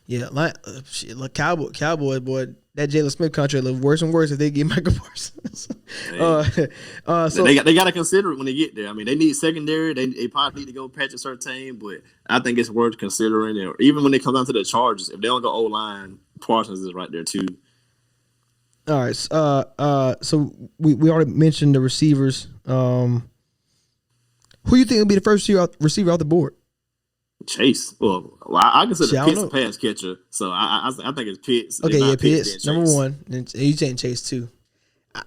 Yeah, look, Cowboy boy, that Jalen Smith contract look worse and worse if they get Michael Parsons. So they got to consider it when they get there. I mean, they need secondary. They probably need to go Patrick Surtain, but I think it's worth considering. Or even when they come down to the Chargers, if they don't go O line, Parsons is right there too. All right. So we already mentioned the receivers. Who you think will be the first receiver off the board? Chase. Well, I consider Pitts a pass catcher, so I think it's Pitts. Okay, yeah, Pitts number one. And you saying Chase too?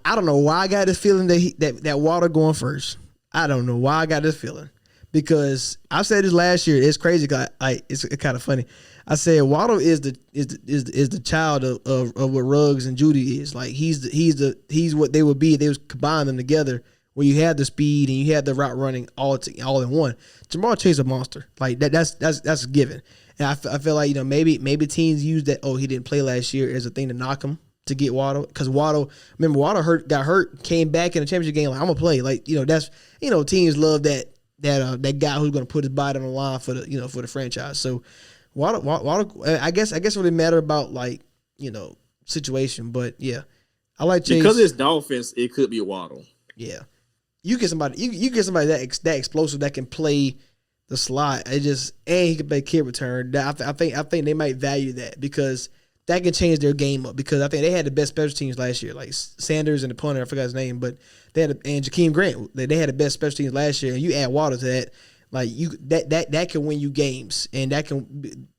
I don't know why I got this feeling that Waddle going first. I don't know why I got this feeling because I said this last year. It's crazy. It's kind of funny. I said Waddle is the child of what Ruggs and Judy is. Like he's what they would be. They would combine them together where you had the speed and you had the route running all in one. Jamar Chase a monster. Like that's a given. And I feel like maybe teams use that. Oh, he didn't play last year as a thing to knock him to get Waddle because Waddle got hurt, came back in the championship game. Like I'm gonna play. Like that's teams love that guy who's gonna put his body on the line for the franchise. So. Waddle, I guess it really matter about situation, but yeah, I like Chase because it's Dolphins. It could be Waddle. Yeah, you get somebody that explosive that can play the slot. And he can play kick return. I think they might value that because that can change their game up. Because I think they had the best special teams last year, like Sanders and the punter. I forgot his name, but they had and Jakeem Grant. They had the best special teams last year, and you add Waddle to that. Like that can win you games, and that can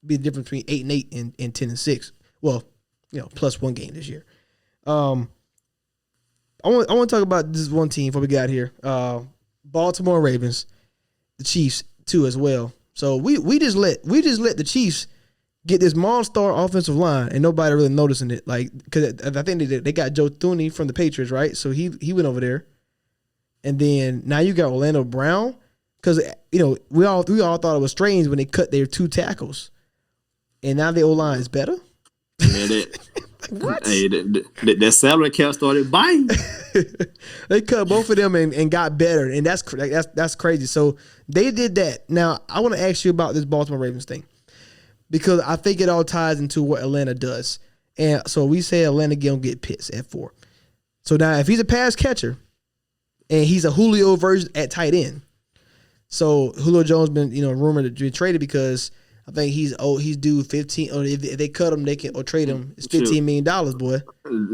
be the difference between 8-8 and 10-6. Well, plus one game this year. I want to talk about this one team before we got here. Baltimore Ravens, the Chiefs too as well. So we just let the Chiefs get this monster offensive line, and nobody really noticing it. Like because I think they got Joe Thuney from the Patriots, right? So he went over there, and then now you got Orlando Brown. Because we all thought it was strange when they cut their two tackles, and now the O-line is better. Man, what? Hey, that salary cap started biting. They cut both of them and got better, and that's crazy. So they did that. Now I want to ask you about this Baltimore Ravens thing because I think it all ties into what Atlanta does. And so we say Atlanta gonna get Pitts at 4. So now if he's a pass catcher, and he's a Julio version at tight end. So Julio Jones been rumored to be traded because I think he's due 15. Or if they cut him, they can or trade him. It's $15 million, boy.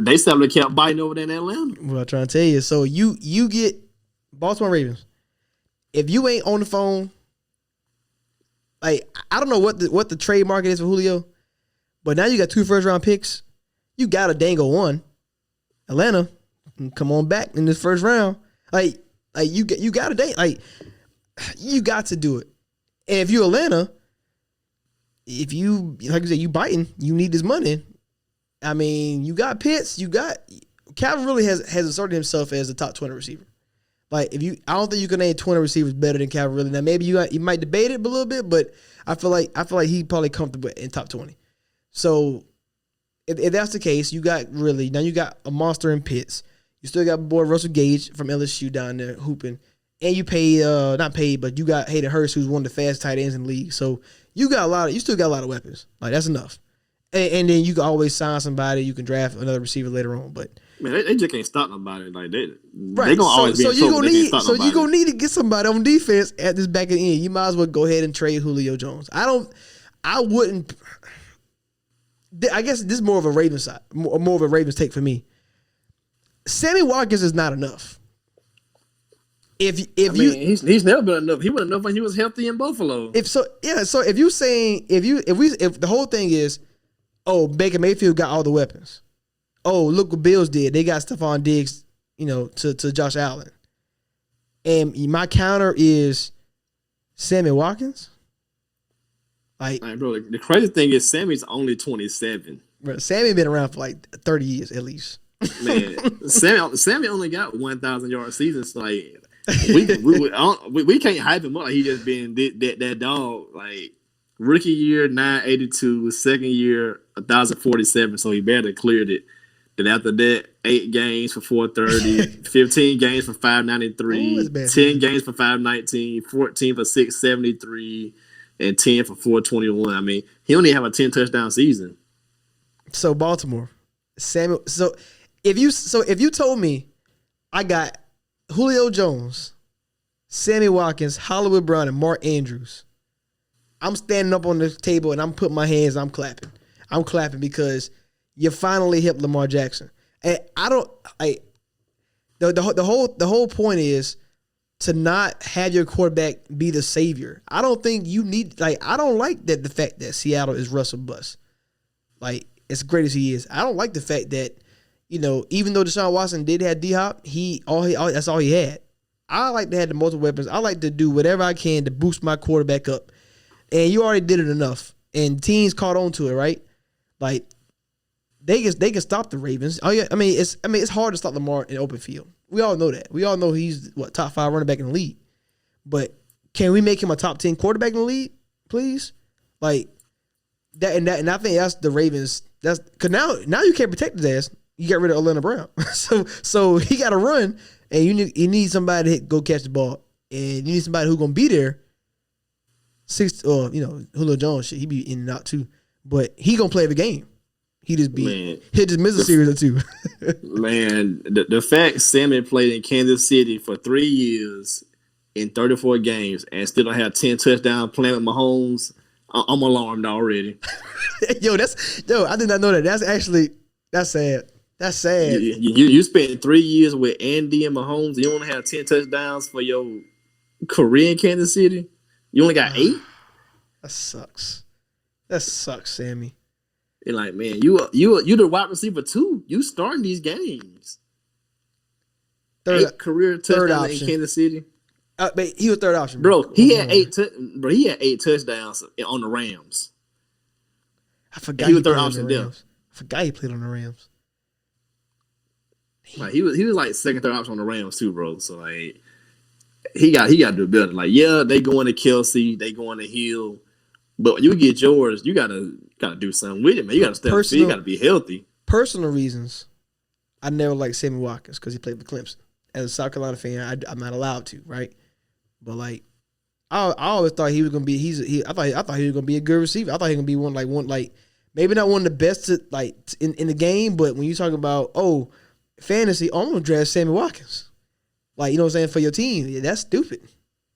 They salary cap biting over there in Atlanta. What I'm trying to tell you. So you get Baltimore Ravens. If you ain't on the phone, like I don't know what the trade market is for Julio, but now you got 2 first-round picks. You got a dangle one. Atlanta, come on back in this first round. Like you got a dang like. You got to do it. And if you're Atlanta, if you, like you said, you biting, you need this money. I mean, you got Pitts, Calvin really has asserted himself as a top 20 receiver. Like I don't think you can name 20 receivers better than Calvin really. Now maybe you might debate it a little bit, but I feel like he probably comfortable in top 20. So if that's the case, you got a monster in Pitts. You still got boy Russell Gage from LSU down there hooping. And you pay, not paid, but you got Hayden Hurst, who's one of the fastest tight ends in the league. So you still got a lot of weapons. Like that's enough. And then you can always sign somebody. You can draft another receiver later on. But man, they just can't stop nobody. Like they right. gonna always be in trouble. You gonna need to get somebody on defense at this back end. You might as well go ahead and trade Julio Jones. I wouldn't. I guess this is more of a Ravens side, more of a Ravens take for me. Sammy Watkins is not enough. He's never been enough. He wasn't enough when he was healthy in Buffalo. So if the whole thing is, oh, Baker Mayfield got all the weapons. Oh, look what Bills did. They got Stephon Diggs, to Josh Allen. And my counter is Sammy Watkins. Bro, the crazy thing is Sammy's only 27. Bro, Sammy been around for like 30 years at least. Man, Sammy only got 1,000 yard seasons. Like we can't hype him up. Like he just been that dog. Like rookie year 982, second year 1,047. So he barely cleared it. Then after that, 8 games for 430, 15 games for 593, 10 games for 519, 14 for 673, and 10 for 421. I mean, he only have a 10 touchdown season. So Baltimore, Samuel. So if you told me I got Julio Jones, Sammy Watkins, Hollywood Brown, and Mark Andrews, I'm standing up on the table and I'm putting my hands. I'm clapping. I'm clapping because you finally hit Lamar Jackson. And the whole point is to not have your quarterback be the savior. I don't think you need, I don't like that the fact that Seattle is Russell Bust. Like, as great as he is, I don't like the fact that, even though Deshaun Watson did have D-Hop, that's all he had. I like to have the multiple weapons. I like to do whatever I can to boost my quarterback up. And you already did it enough. And teams caught on to it, right? Like, they can stop the Ravens. Oh yeah, it's hard to stop Lamar in open field. We all know that. We all know he's top 5 running back in the league. But can we make him a top 10 quarterback in the league, please? Like that, and I think that's the Ravens. That's because now you can't protect his ass. You got rid of Atlanta Brown, so he got to run, and you need somebody to go catch the ball, and you need somebody who's gonna be there. Julio Jones, he be in and out too, but he gonna play every game. He'll just miss a series or two. Man, the fact Sammy played in Kansas City for 3 years in 34 games and still don't have 10 touchdowns playing with Mahomes, I'm alarmed already. I did not know that. That's sad. That's sad. You spent 3 years with Andy and Mahomes. You only have 10 touchdowns for your career in Kansas City. You only got 8. That sucks. That sucks, Sammy. And like, man, you the wide receiver too. You starting these games. 8 career touchdowns in Kansas City. But he was third option, bro. He had 8 touchdowns on the Rams. I forgot he was third option there. I forgot he played on the Rams. Like he was like second, third option on the Rams too, bro. So like he got to do better. Like they going to Kelsey, they going to Hill, but when you get yours, you gotta do something with it, man. You gotta step up. You gotta be healthy. Personal reasons, I never liked Sammy Watkins because he played with Clemson. As a South Carolina fan, I'm not allowed to, right? But like, I always thought he was gonna be. I thought he was gonna be a good receiver. I thought he was gonna be one maybe not one of the best in the game, but when you talk about fantasy, I'm gonna draft Sammy Watkins. Like, you know what I'm saying, for your team. Yeah, that's stupid.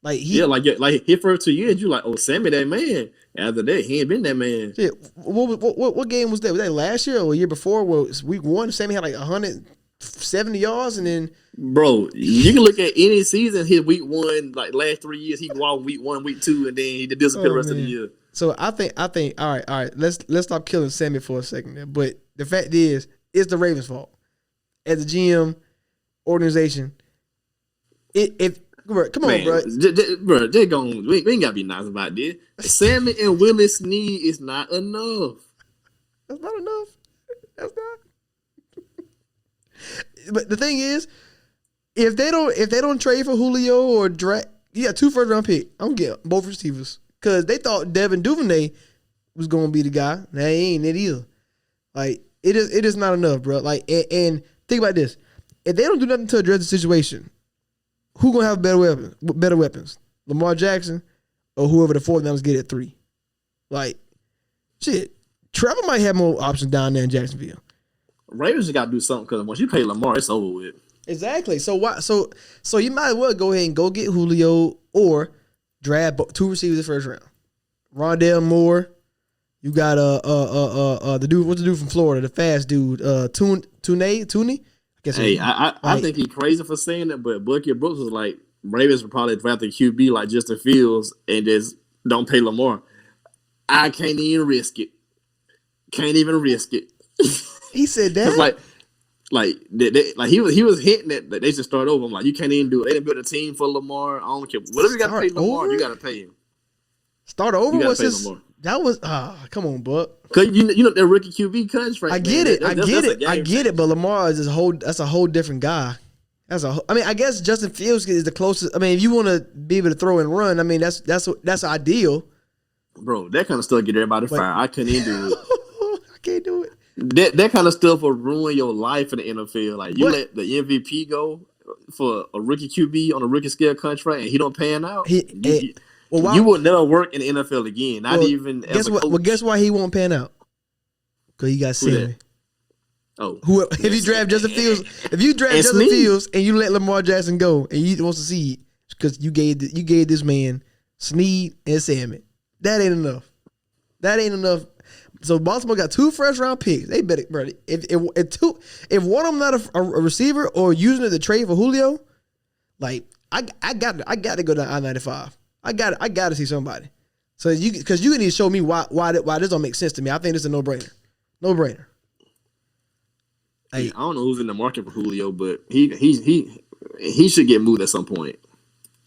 Like his first 2 years, you like, Sammy that man. After that, he ain't been that man. Yeah. What game was that? Was that last year or a year before? Where week 1, Sammy had like 170 yards, and then bro, you can look at any season. His week 1, like last 3 years, he go out week 1, week 2, and then he disappear the rest of the year. So I think all right. Let's stop killing Sammy for a second there. But the fact is, it's the Ravens' fault. As a GM, organization, come on, bro. Bro, we ain't gotta be nice about this. Sammy and Willie Snead is not enough. That's not enough. That's not. But the thing is, if they don't trade for Julio or draft, you got 2 first-round picks. I'm getting both receivers because they thought Devin Duvernay was gonna be the guy. Now he ain't it either. Like it is not enough, bro. Like and think about this: if they don't do nothing to address the situation, who gonna have better weapons? Lamar Jackson or whoever the 49ers get at 3? Like, shit. Trevor might have more options down there in Jacksonville. Ravens just got to do something because once you pay Lamar, it's over with. Exactly. So why? So you might as well go ahead and go get Julio or draft 2 receivers in the first round. Rondale Moore. You got the dude. What's the dude from Florida? The fast dude. Tooney. I think he's crazy for saying that, but Bucky Brooks was like, Ravens would probably draft a QB like Justin Fields and just don't pay Lamar. I can't even risk it. Can't even risk it. He said that. He was hinting that they should start over. I'm like, you can't even do it. They didn't build a team for Lamar. I don't care. Whatever you got to pay Lamar, you got to pay him. Start over. You got to pay Lamar. That was come on, Buck. Cause you know that rookie QB contract. I get it. I get it. But Lamar is that's a whole different guy. I mean, I guess Justin Fields is the closest. I mean, if you want to be able to throw and run, I mean, that's ideal. Bro, that kind of stuff get everybody fired. I couldn't even do it. I can't do it. That kind of stuff will ruin your life in the NFL. Like you let the MVP go for a rookie QB on a rookie scale contract, and he don't pan out. You will never work in the NFL again. Not even guess as a what? coach. Well, guess why he won't pan out? Because he got Sammy. Oh, if you draft Justin Fields, and you let Lamar Jackson go, and you want to see because you gave this man Snead and Sammy. That ain't enough. So Baltimore got 2 first round picks. They better, bro. If one of them not a receiver or using it to trade for Julio, like I got to go to I-95. I got to see somebody. So because you need to show me why this don't make sense to me. I think it's a no brainer. No brainer. Hey, I don't know who's in the market for Julio, but he should get moved at some point.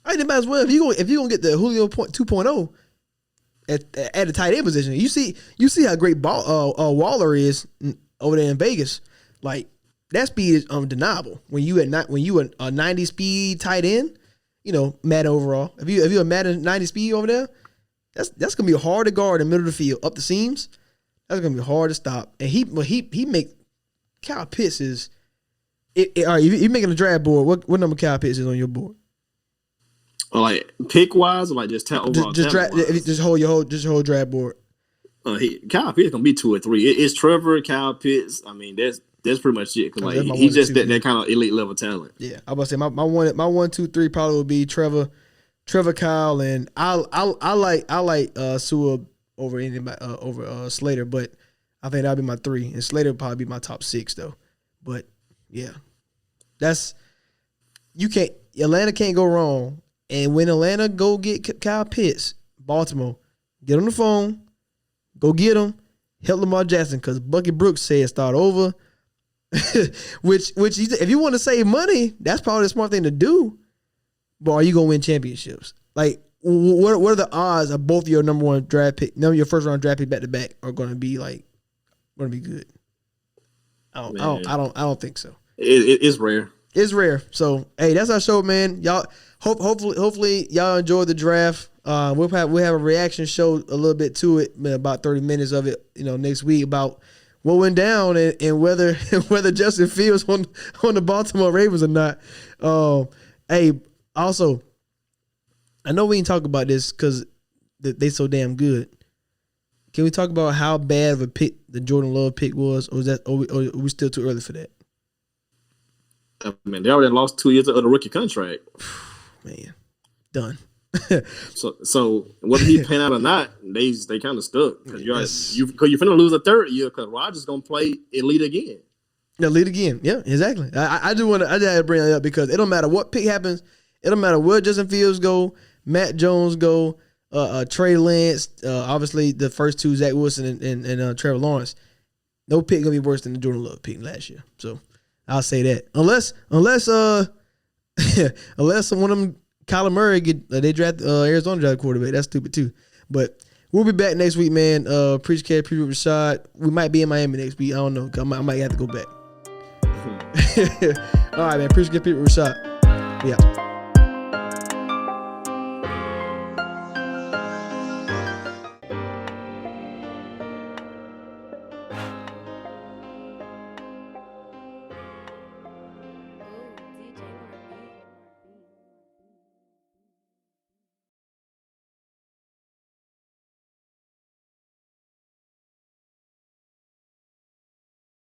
I think might as well if you gonna get the Julio 2.0 at the tight end position. You see how great Waller is over there in Vegas. Like that speed is undeniable. When you a 90 speed tight end, you know, Madden overall. If you a Madden 90 speed over there, that's gonna be hard to guard in the middle of the field up the seams. That's gonna be hard to stop. And he make Kyle Pitts is. All right, you making a draft board. What number Kyle Pitts is on your board? Or like pick wise, or like just overall. Just hold your whole draft board. Kyle Pitts gonna be 2 or 3. It's Trevor, Kyle Pitts. I mean, that's pretty much it. Cause like he's just that kind of elite level talent. Yeah, I was about to say my 1, 2, 3 probably would be Trevor, Kyle, and I like Sewell over anybody over Slater, but I think that'll be my 3, and Slater would probably be my top 6 though. But yeah, Atlanta can't go wrong. And when Atlanta go get Kyle Pitts, Baltimore, get on the phone, go get him, help Lamar Jackson, because Bucky Brooks said start over. which if you want to save money, that's probably the smart thing to do. But are you gonna win championships? Like, what are the odds of both of your number 1 draft pick, your first round draft pick back to back are gonna be good? I don't think so. It's rare. It's rare. So hey, that's our show, man. Y'all hopefully y'all enjoyed the draft. We'll have a reaction show a little bit to it, about 30 minutes of it, next week about what went down and whether Justin Fields on the Baltimore Ravens or not. Hey, also, I know we didn't talk about this because they so damn good. Can we talk about how bad of a pick the Jordan Love pick was, or are we still too early for that? I mean, they already lost 2 years of the rookie contract. Man, done. so whether he pan out or not, they kind of stuck because you're finna lose a 3rd year because Rodgers gonna play elite again. Yeah, elite again. Yeah, exactly. I just had to bring that up because it don't matter what pick happens. It don't matter where Justin Fields go, Matt Jones go, Trey Lance. Obviously the first 2, Zach Wilson and Trevor Lawrence. No pick gonna be worse than the Jordan Love pick last year. So I'll say that unless one of them, Kyler Murray, they draft Arizona draft quarterback. That's stupid too. But we'll be back next week, man. Appreciate Rashad. We might be in Miami next week. I don't know. I might have to go back. All right, man. Appreciate Rashad. Yeah.